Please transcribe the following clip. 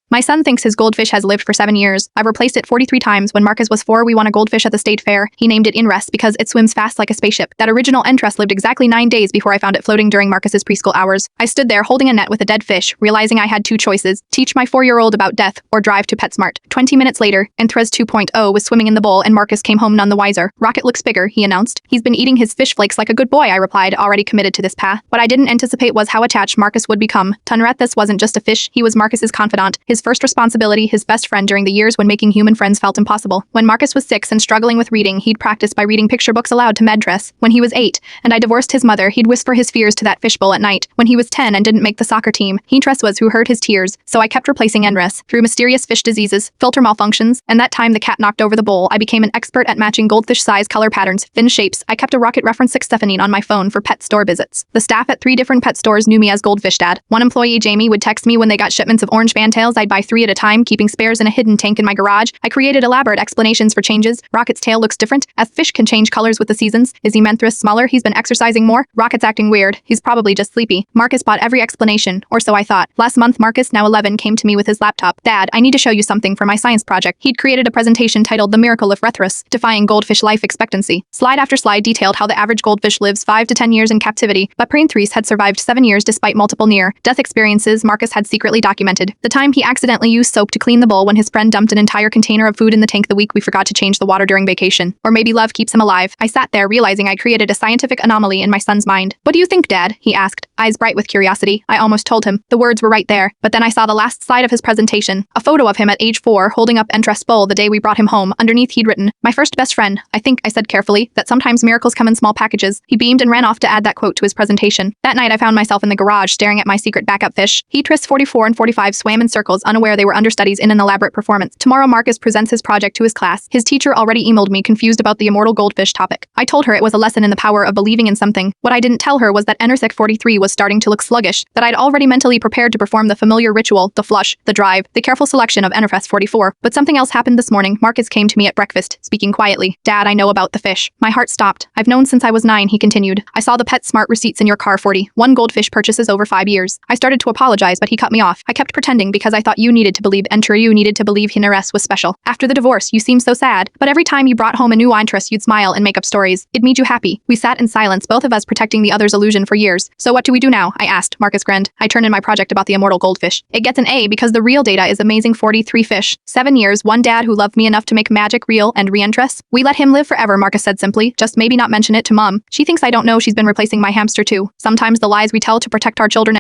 My son thinks his goldfish has lived for 7 years. I've replaced it 43 times. When Marcus was 4, we won a goldfish at the state fair. He named it Inrest because it swims fast like a spaceship. That original Entrust lived exactly 9 days before I found it floating during Marcus's preschool hours. I stood there holding a net with a dead fish, realizing I had 2 choices: teach my 4-year-old about death or drive to PetSmart. 20 minutes later, Entrust 2.0 was swimming in the bowl and Marcus came home none the wiser. Rocket looks bigger, he announced. He's been eating his fish flakes like a good boy, I replied, already committed to this path. What I didn't anticipate was how attached Marcus would become. Tunrethus wasn't just a fish, he was Marcus's confidant, his first responsibility, his best friend during the years when making human friends felt impossible. When Marcus was 6 and struggling with reading, he'd practice by reading picture books aloud to Medress. When he was 8, and I divorced his mother, he'd whisper his fears to that fishbowl at night. When he was 10 and didn't make the soccer team, Heatress was who heard his tears, so I kept replacing Enress. Through mysterious fish diseases, filter malfunctions, and that time the cat knocked over the bowl, I became an expert at matching goldfish size, color patterns, fin shapes. I kept a rocket reference 6 on my phone for pet store visits. The staff at 3 different pet stores knew me as Goldfish Dad. One employee, Jamie, would text me when they got shipments of orange fantails. I'd buy 3 at a time, keeping spares in a hidden tank in my garage. I created elaborate explanations for changes. Rocket's tail looks different. A fish can change colors with the seasons. Is he Menthris smaller? He's been exercising more. Rocket's acting weird. He's probably just sleepy. Marcus bought every explanation, or so I thought. Last month, Marcus, now 11, came to me with his laptop. Dad, I need to show you something for my science project. He'd created a presentation titled The Miracle of Rethrus, defying goldfish life expectancy. Slide after slide detailed how the average goldfish lives 5 to 10 years in captivity, but Pranthres had survived 7 years despite multiple near-death experiences Marcus had secretly documented. The time he accidentally used soap to clean the bowl when his friend dumped an entire container of food in the tank the week we forgot to change the water during vacation. Or maybe love keeps him alive. I sat there realizing I created a scientific anomaly in my son's mind. What do you think, Dad? He asked, eyes bright with curiosity. I almost told him. The words were right there, but then I saw the last slide of his presentation, a photo of him at age 4 holding up Entrust bowl the day we brought him home. Underneath he'd written, "My first best friend. I think," I said carefully, "that sometimes miracles come in small packages." He beamed and ran off to add that quote to his presentation. That night I found myself in the garage staring at my secret backup fish. Heatress 44 and 45 swam in circles, unaware they were understudies in an elaborate performance. Tomorrow Marcus presents his project to his class. His teacher already emailed me confused about the immortal goldfish topic. I told her it was a lesson in the power of believing in something. What I didn't tell her was that Enersec 43 was starting to look sluggish, that I'd already mentally prepared to perform the familiar ritual, the flush, the drive, the careful selection of Enerfest 44. But something else happened this morning. Marcus came to me at breakfast, speaking quietly. "Dad, I know about the fish." My heart stopped. "I've known since I was 9, he continued. "I saw the PetSmart receipts in your car. 41 goldfish purchases over 5 years. I started to apologize, but he cut me off. I kept pretending because I thought you needed to believe you needed to believe Hineres was special. After the divorce, you seemed so sad, but every time you brought home a new interest, you'd smile and make up stories. It made you happy." We sat in silence, both of us protecting the other's illusion for years. "So what do we do now?" I asked. Marcus grinned. "I turned in my project about the immortal goldfish. It gets an A because the real data is amazing. 43 fish. 7 years, one dad who loved me enough to make magic real and re-interest. We let him live forever," Marcus said simply. "Just maybe not mention it to Mom. She thinks I don't know she's been replacing my hamster too. Sometimes the lies we tell to protect our children